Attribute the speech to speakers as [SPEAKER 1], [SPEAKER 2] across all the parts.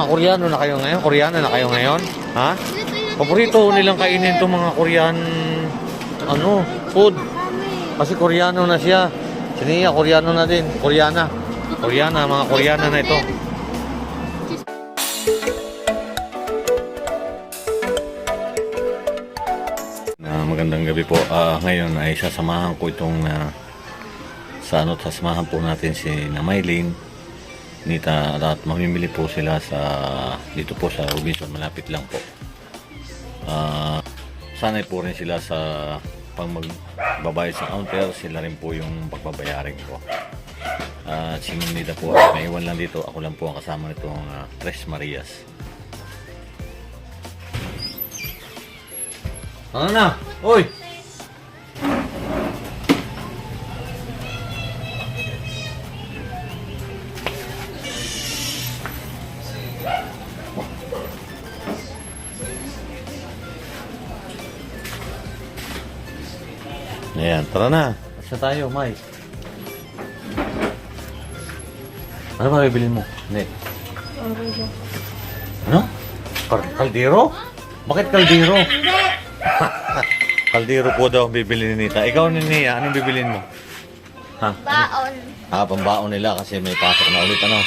[SPEAKER 1] mga Koreano na kayo ngayon? Koreano na kayo ngayon? Ha? Paborito nilang kainin itong mga Korean food. Kasi Koreano na siya. Si Nia, Koreano na din. Koreana, mga Koreana na ito. Magandang gabi po. Ngayon ay sasamahan ko itong sasamahan po natin si Namaylin, Nita, at mamimili po sila dito po sa Robinson, malapit lang po. Sanay po rin sila sa pag magbabayad sa counter, sila rin po yung pagbabayarin ko. Si Nita po ay naiwan lang dito, ako lang po ang kasama nitong Tres Marias. Ano na? Uy! Ayan, tara na. Asa tayo, Mai? Ano ba bibilin mo? Net? Ano? Kaldero? Bakit kaldero? Kaldero po daw ang bibili ni Nita. Ikaw ni Nia, anong bibilin mo? Ha?
[SPEAKER 2] Baon.
[SPEAKER 1] Pambaon nila kasi may pasok na ulit, ano?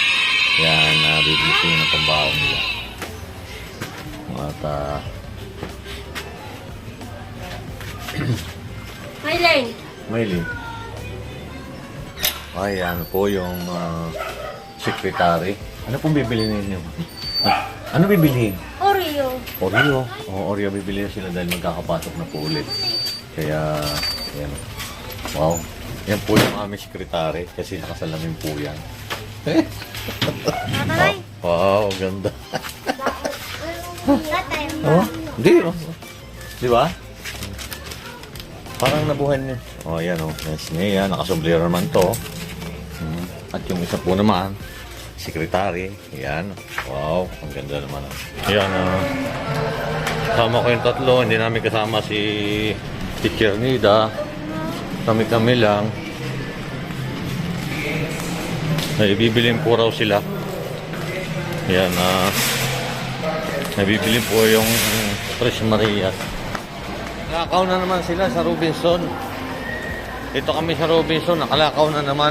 [SPEAKER 1] Yan, bibili sila ng pambaon nila. At, Maylin. Ay, ano po yung secretary. Ano pong bibili ninyo? Ano bibiliin?
[SPEAKER 2] Oreo.
[SPEAKER 1] Oreo. Oreo bibili sila dahil magkakapasok na po ulit. Kaya, yan. Wow. Yan po yung aming sekretary kasi nakasalamin po yan.
[SPEAKER 2] Tatay.
[SPEAKER 1] Wow, ganda.
[SPEAKER 2] Tatay.
[SPEAKER 1] Hindi. Di ba? Parang nabuhay niya. Yan Yes, niya. Nakasombrero naman to. At yung isa po naman, sekretary. Yan. Wow, ang ganda naman. Yan. Kasama ko yung tatlo. Hindi namin kasama si Teacher Nida. Kami-kami lang. Ibibilin po raw sila. Yan. Nabibilin po yung Tres Marias. Nakalakaw na naman sila sa Robinson. Dito kami sa Robinson. Nakalakaw na naman.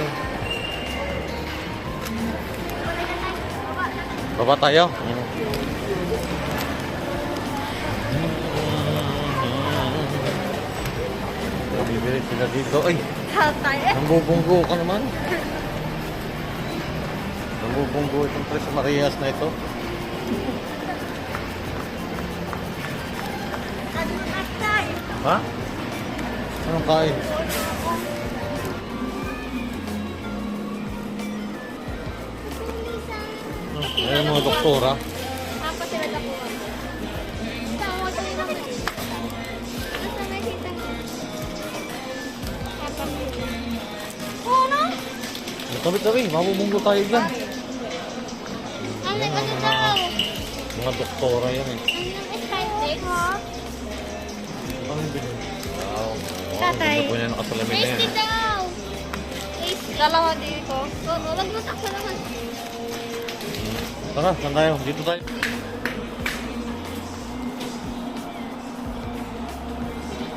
[SPEAKER 1] Baba tayo. Bibili sila dito. Ay!
[SPEAKER 2] Tatay.
[SPEAKER 1] Nambubunggo ka naman. Nambubunggo itong Tres Marias na ito.
[SPEAKER 2] Ano tatay?
[SPEAKER 1] Ha? Anong kain? Ayan mga doktora.
[SPEAKER 2] Apa sila na po? Tama tayo na kita. Basta na kita. Papa mo. Oh, no?
[SPEAKER 1] Tabi-tabi, mabubunggo tayo dyan.
[SPEAKER 2] Ano daw?
[SPEAKER 1] Mga doktora yan eh.
[SPEAKER 2] Anong excited? Ha?
[SPEAKER 1] Ano yung bilhin? Wow.
[SPEAKER 2] Tatay.
[SPEAKER 1] Ganda po niya nakasalamin na yan.
[SPEAKER 2] Tasty daw. Dalawa dito. Wag mo takbo naman.
[SPEAKER 1] Tara, saan tayo? Dito tayo.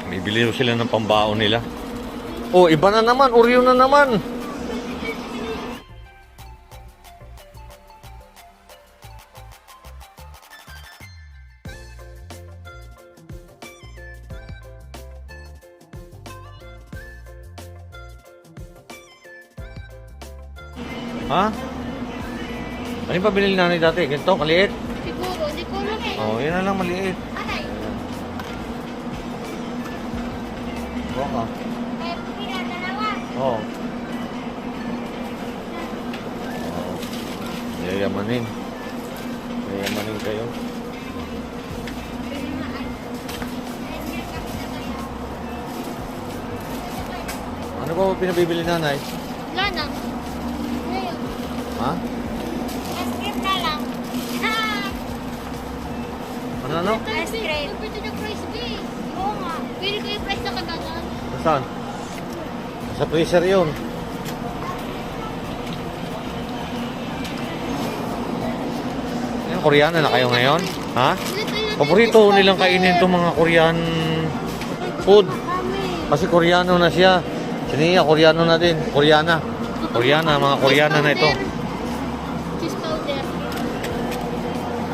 [SPEAKER 1] Bibili sila ng pambaon nila. Oh, iba na naman. Oreo na naman. Ha? Ano yung pabili ni nanay dati? Ganito, kaliit?
[SPEAKER 2] Siguro, hindi ko alam eh.
[SPEAKER 1] Oh, yun na lang, maliit.
[SPEAKER 2] Atay.
[SPEAKER 1] Buwan ka.
[SPEAKER 2] Kaya pila, dalawa.
[SPEAKER 1] Oo. Yayamanin. Yayamanin kayo. Ano ba pinabibili nanay?
[SPEAKER 2] Wala na. Ngayon.
[SPEAKER 1] Ha?
[SPEAKER 2] Ice cream na lang.
[SPEAKER 1] Ano?
[SPEAKER 2] Ice cream. Pwede na price base. Oo nga. Pwede ko yung price na kagagan.
[SPEAKER 1] Saan? Sa freezer yun. Koreana na kayo ngayon? Ha? Paborito nilang kainin itong mga Korean food. Kasi Koreano na siya. Si Nia, Koreano na din. Koreana. Koreana, mga Koreana na ito.
[SPEAKER 2] Cheese powder.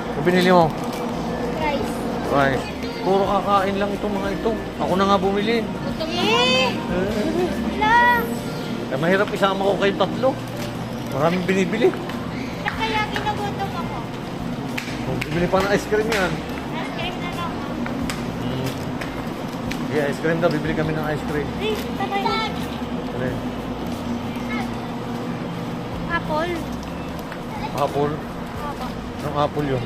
[SPEAKER 1] Ano binili mo?
[SPEAKER 2] Rice.
[SPEAKER 1] Rice. Puro kakain lang itong mga ito. Ako na nga bumili.
[SPEAKER 2] Gutom na ako. Wala.
[SPEAKER 1] Eh, mahirap isama ko kayong tatlo. Maraming binibili.
[SPEAKER 2] Kaya ginugutom ako.
[SPEAKER 1] Bibili pa ng ice cream yan.
[SPEAKER 2] Ice cream na lang.
[SPEAKER 1] Yeah, ice cream daw. Bibili kami ng ice cream.
[SPEAKER 2] Eh, tatay na.
[SPEAKER 1] Ano yun?
[SPEAKER 2] Apple.
[SPEAKER 1] Apple?
[SPEAKER 2] Opo.
[SPEAKER 1] Anong apple yun?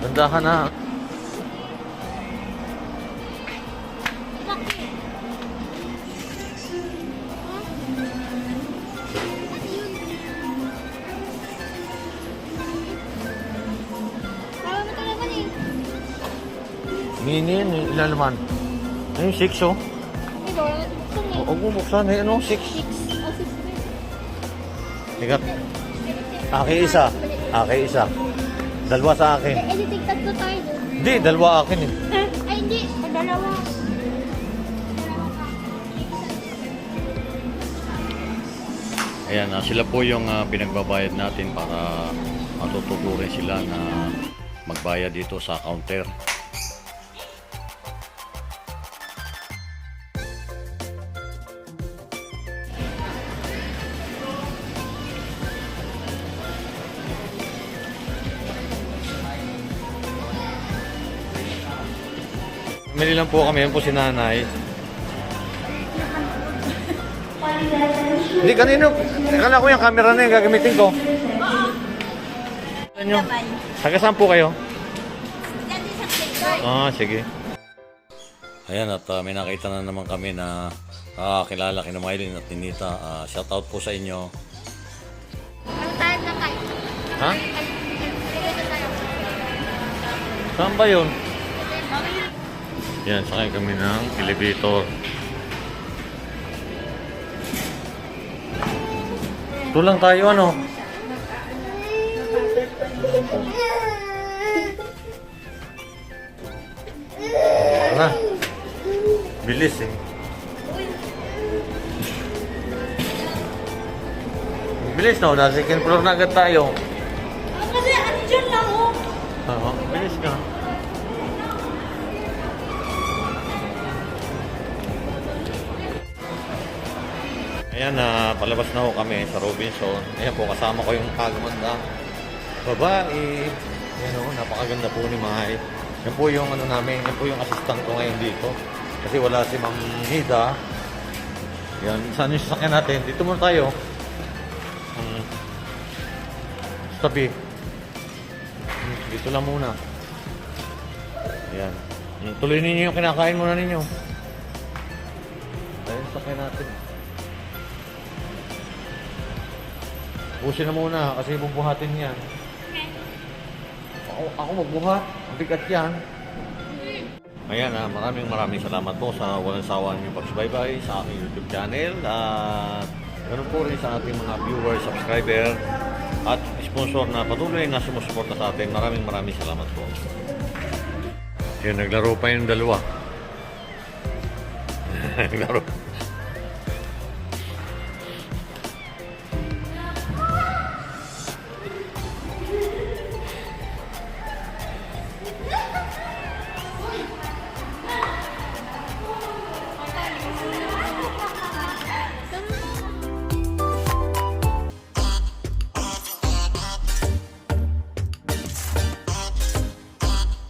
[SPEAKER 1] Gandahan na.
[SPEAKER 2] Laki. Parang ito naman eh.
[SPEAKER 1] Mini yan, ilan naman? Ano yung 6 oh?
[SPEAKER 2] Ay, wala na buksan eh.
[SPEAKER 1] Huwag mo buksan eh, ano? 6.
[SPEAKER 2] 6. Oh, 6
[SPEAKER 1] Tigat. Aki isa. Aki isa. Dalawa sa akin.
[SPEAKER 2] Eh, di tigtatlo tayo doon.
[SPEAKER 1] Hindi, dalawa akin eh.
[SPEAKER 2] Ay, hindi. Dalawa.
[SPEAKER 1] Ayan, sila po yung pinagbabayad natin para matututurin sila na magbayad dito sa counter. Bumili lang po kami, yan po si nanay. Hindi, kanino? Akala ko yung camera na yung gagamitin ko. Ano? Taga saan po kayo? Sige. Ayan, at may nakita na naman kami na kilala kina Mylene at Ninita. Shoutout po sa inyo.
[SPEAKER 2] Ang tayo na tayo.
[SPEAKER 1] Ha?
[SPEAKER 2] Sige na tayo.
[SPEAKER 1] Saan ba yun? Yan, sakay kami ng elevator. Ito lang tayo, ano? Tara. Bilis eh. Bilis na, nasa second floor na agad tayo.
[SPEAKER 2] Kasi ano dyan lang oh.
[SPEAKER 1] Bilis ka. Ayan, palabas na ho kami sa Robinson. Ayan po, kasama ko yung kagumandang babae. Ayan o, napakaganda po ni Mahay. Yan po yung ano namin, yan po yung assistant ko ngayon dito. Kasi wala si Ma'am Nida. Yan, saan yung sasakyan natin? Dito muna tayo. Sa tabi. Dito lang muna. Ayan. Tuloy ninyo yung kinakain muna ninyo. Ayan, sasakyan natin. Busin na muna kasi bubuhatin yan. Ako magbuhat. Ang bigat yan. Ayan, maraming salamat po sa walang sawa niyong pagsubaybay sa aking YouTube channel. At ganoon po rin sa ating mga viewers, subscriber at sponsor na patuloy na sumusuporta sa atin. Maraming salamat po. Yun, naglaro pa yung dalawa. Naglaro.